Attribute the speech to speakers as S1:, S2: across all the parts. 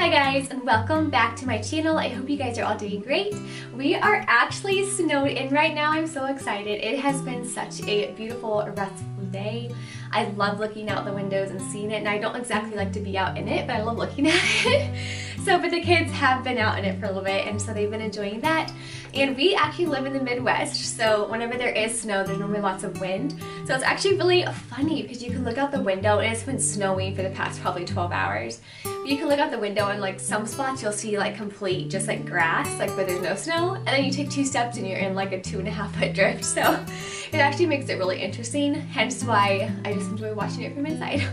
S1: Hi guys, and welcome back to my channel. I hope you guys are all doing great. We are actually snowed in right now. I'm so excited. It has been such a beautiful, restful day. I love looking out the windows and seeing it, and I don't exactly like to be out in it, but I love looking at it. But the kids have been out in it for a little bit, and so they've been enjoying that. And we actually live in the Midwest, so whenever there is snow, there's normally lots of wind. So it's actually really funny because you can look out the window, and it's been snowing for the past probably 12 hours. But you can look out the window and like some spots you'll see like complete just like grass, like where there's no snow, and then you take 2 steps and you're in like a 2.5 foot drift. So it actually makes it really interesting, hence why I just enjoy watching it from inside.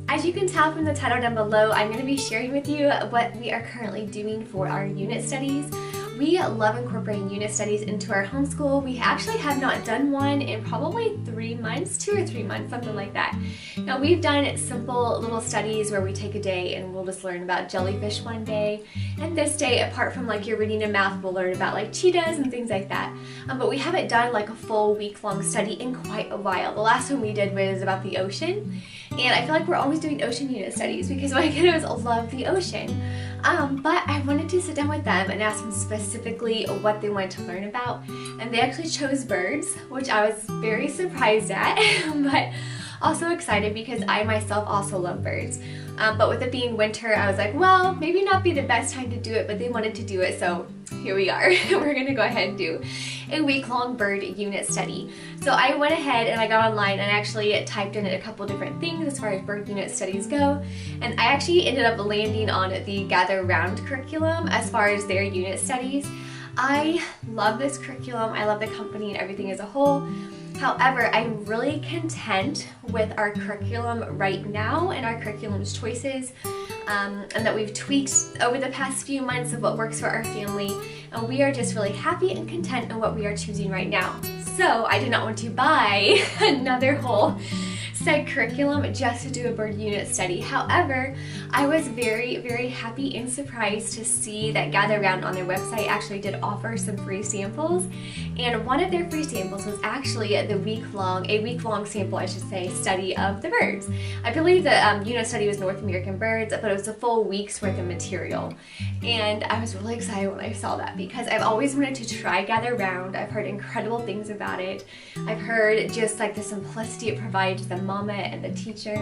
S1: As you can tell from the title down below, I'm going to be sharing with you what we are currently doing for our unit studies. We love incorporating unit studies into our homeschool. We actually have not done one in probably 3 months, 2 or 3 months, something like that. Now we've done simple little studies where we take a day and we'll just learn about jellyfish one day. And this day, apart from like your reading and math, we'll learn about like cheetahs and things like that. But we haven't done like a full week-long study in quite a while. The last one we did was about the ocean. And I feel like we're always doing ocean unit studies because my kiddos love the ocean. But I wanted to sit down with them and ask them specifically what they wanted to learn about. And they actually chose birds, which I was very surprised at, but also excited because I myself also love birds. But with it being winter, I was like, well, maybe not be the best time to do it, but they wanted to do it, so here we are. We're gonna go ahead and do a week-long bird unit study. So I went ahead and I got online and actually typed in a couple different things as far as bird unit studies go. And I actually ended up landing on the Gather Round curriculum as far as their unit studies. I love this curriculum. I love the company and everything as a whole. However, I'm really content with our curriculum right now and our curriculum's choices, and that we've tweaked over the past few months of what works for our family, and we are just really happy and content in what we are choosing right now. So I did not want to buy another whole set curriculum just to do a bird unit study. However, I was very, very happy and surprised to see that Gather Round on their website actually did offer some free samples, and one of their free samples was actually a week-long sample, I should say, study of the birds. I believe the unit study was North American birds, but it was a full week's worth of material. And I was really excited when I saw that because I've always wanted to try Gather Round. I've heard incredible things about it. I've heard just like the simplicity it provides the mama and the teacher,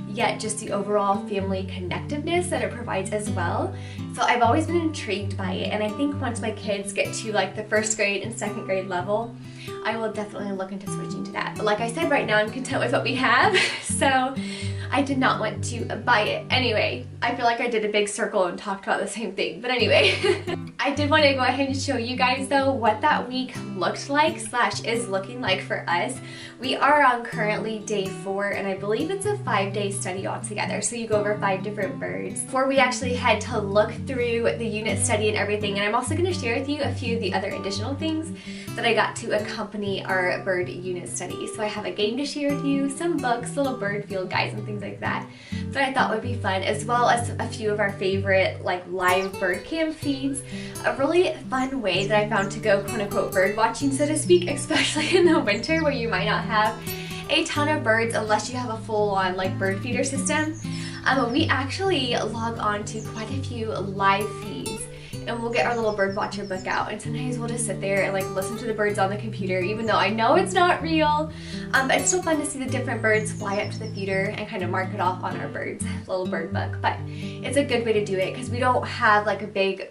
S1: yet just the overall family connectiveness that it provides as well. So I've always been intrigued by it, and I think once my kids get to like the 1st grade and 2nd grade level, I will definitely look into switching to that. But like I said, right now I'm content with what we have, so I did not want to buy it. Anyway, I feel like I did a big circle and talked about the same thing, but anyway. I did want to go ahead and show you guys though what that week looked like / is looking like for us. We are on currently day 4, and I believe it's a 5-day study altogether. So you go over 5 different birds. Before we actually had to look through the unit study and everything, and I'm also going to share with you a few of the other additional things that I got to accompany our bird unit study. So I have a game to share with you, some books, little bird field guides and things like that I thought would be fun, as well as a few of our favorite like live bird cam feeds. A really fun way that I found to go quote-unquote bird watching, so to speak, especially in the winter where you might not have a ton of birds unless you have a full-on like bird feeder system. We actually log on to quite a few live feeds, and we'll get our little bird watcher book out, and sometimes we'll just sit there and like listen to the birds on the computer, even though I know it's not real. But it's still fun to see the different birds fly up to the feeder and kind of mark it off on our birds little bird book. But it's a good way to do it because we don't have like a big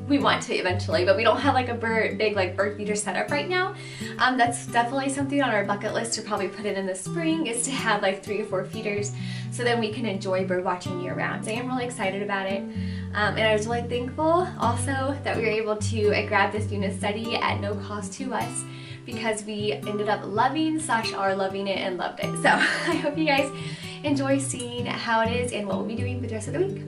S1: we want to eventually, but we don't have like a big like bird feeder setup right now. That's definitely something on our bucket list to probably put in the spring, is to have like 3 or 4 feeders so then we can enjoy bird watching year round. So I am really excited about it. And I was really thankful also that we were able to grab this unit study at no cost to us, because we ended up loving / are loving it and loved it. So I hope you guys enjoy seeing how it is and what we'll be doing for the rest of the week.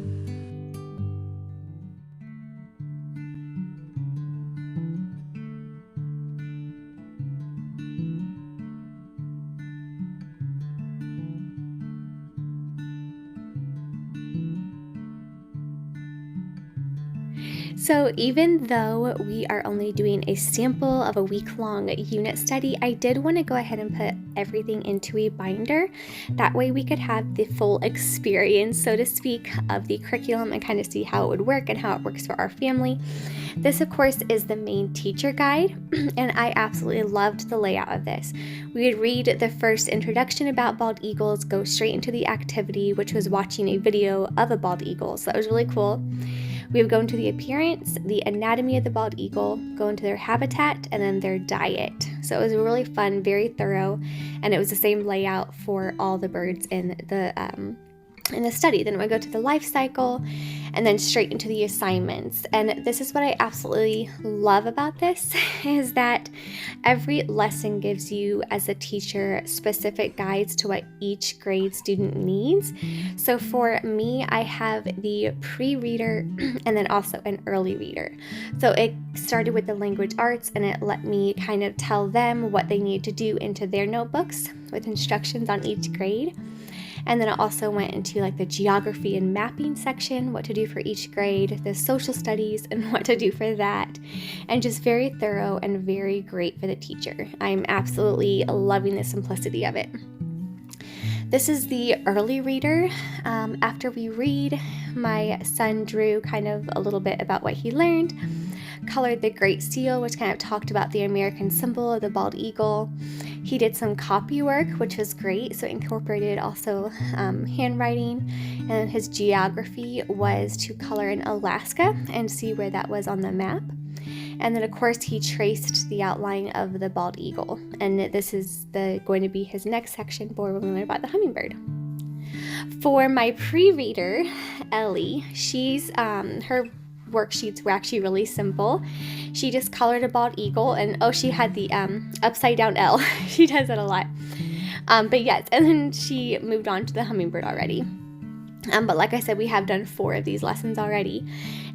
S1: So even though we are only doing a sample of a week-long unit study, I did want to go ahead and put everything into a binder. That way we could have the full experience, so to speak, of the curriculum and kind of see how it would work and how it works for our family. This, of course, is the main teacher guide, and I absolutely loved the layout of this. We would read the first introduction about bald eagles, go straight into the activity, which was watching a video of a bald eagle, so that was really cool. We would go into the appearance, the anatomy of the bald eagle, go into their habitat, and then their diet. So it was really fun, very thorough, and it was the same layout for all the birds in the study. Then we go to the life cycle and then straight into the assignments. And this is what I absolutely love about this, is that every lesson gives you, as a teacher, specific guides to what each grade student needs. So for me, I have the pre-reader and then also an early reader. So it started with the language arts, and it let me kind of tell them what they need to do into their notebooks with instructions on each grade. And then it also went into like the geography and mapping section, what to do for each grade, the social studies and what to do for that, and just very thorough and very great for the teacher. I'm absolutely loving the simplicity of it. This is the early reader. After we read, my son drew kind of a little bit about what he learned, colored the Great Seal, which kind of talked about the American symbol of the bald eagle. He did some copy work, which was great, so it incorporated also handwriting, and his geography was to color in Alaska and see where that was on the map. And then, of course, he traced the outline of the bald eagle, and this is going to be his next section for when we learn about the hummingbird. For my pre-reader, Ellie, she's her worksheets were actually really simple. She just colored a bald eagle, and she had the upside down L. She does it a lot. But yes, and then she moved on to the hummingbird already. But like I said, we have done 4 of these lessons already.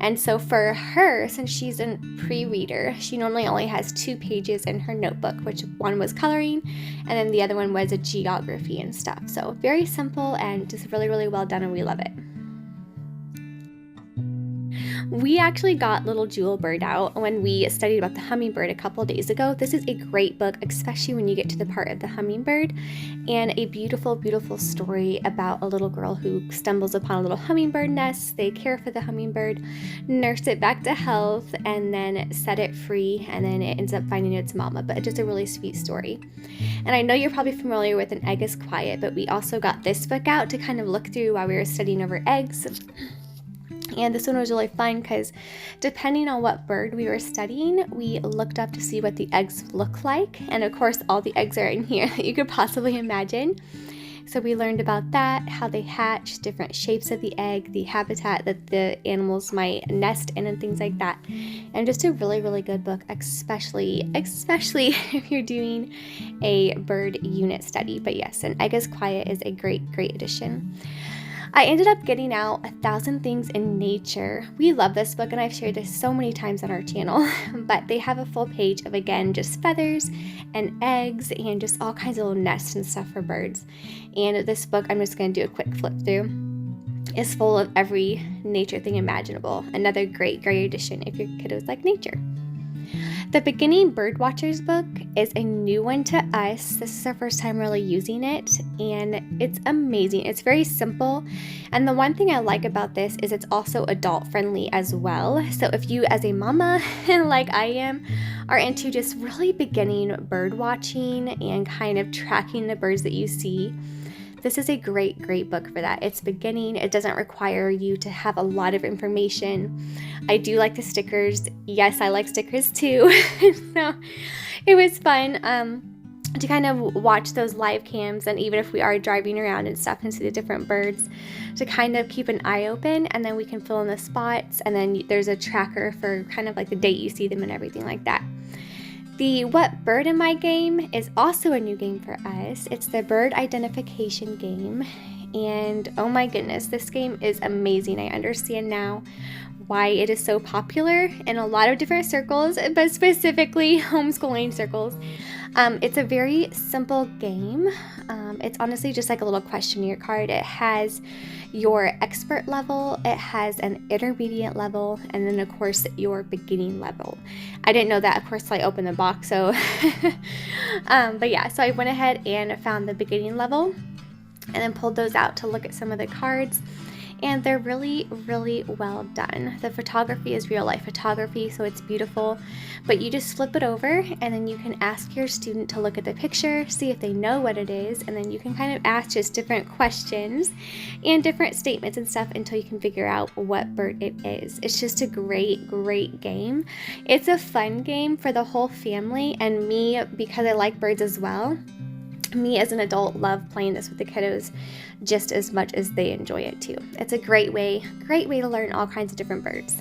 S1: And so for her, since she's a pre-reader, she normally only has 2 pages in her notebook, which one was coloring, and then the other one was a geography and stuff. So very simple and just really, really well done, and we love it. We actually got Little Jewel Bird out when we studied about the hummingbird a couple days ago. This is a great book, especially when you get to the part of the hummingbird, and a beautiful, beautiful story about a little girl who stumbles upon a little hummingbird nest. They care for the hummingbird, nurse it back to health, and then set it free, and then it ends up finding its mama. But it's just a really sweet story. And I know you're probably familiar with An Egg is Quiet, but we also got this book out to kind of look through while we were studying over eggs. And this one was really fun because depending on what bird we were studying, we looked up to see what the eggs look like. And of course, all the eggs are in here that you could possibly imagine. So we learned about that, how they hatch, different shapes of the egg, the habitat that the animals might nest in, and things like that. And just a really, really good book, especially if you're doing a bird unit study. But yes, An Egg is Quiet is a great, great addition. I ended up getting out 1,000 Things in Nature. We love this book, and I've shared this so many times on our channel, but they have a full page of, again, just feathers and eggs and just all kinds of little nests and stuff for birds. And this book, I'm just going to do a quick flip through, is full of every nature thing imaginable. Another great, great addition if your kiddos like nature. The Beginning Birdwatchers book is a new one to us. This is our first time really using it, and it's amazing. It's very simple, and the one thing I like about this is it's also adult friendly as well. So if you, as a mama, like I am, are into just really beginning bird watching and kind of tracking the birds that you see, this is a great, great book for that. It's beginning. It doesn't require you to have a lot of information. I do like the stickers. Yes, I like stickers too. So it was fun to kind of watch those live cams, and even if we are driving around and stuff and see the different birds, to kind of keep an eye open, and then we can fill in the spots, and then there's a tracker for kind of like the date you see them and everything like that. The What Bird Am I game is also a new game for us. It's the bird identification game, and oh my goodness, this game is amazing. I understand now why it is so popular in a lot of different circles, but specifically homeschooling circles. It's a very simple game. It's honestly just like a little questionnaire card. It has your expert level, it has an intermediate level, and then of course your beginning level. I didn't know that, of course, till I opened the box, so but yeah, so I went ahead and found the beginning level and then pulled those out to look at some of the cards. And they're really, really well done. The photography is real life photography, so it's beautiful. But you just flip it over and then you can ask your student to look at the picture, see if they know what it is, and then you can kind of ask just different questions and different statements and stuff until you can figure out what bird it is. It's just a great, great game. It's a fun game for the whole family, and me, because I like birds as well, me as an adult love playing this with the kiddos just as much as they enjoy it too. It's a great way to learn all kinds of different birds.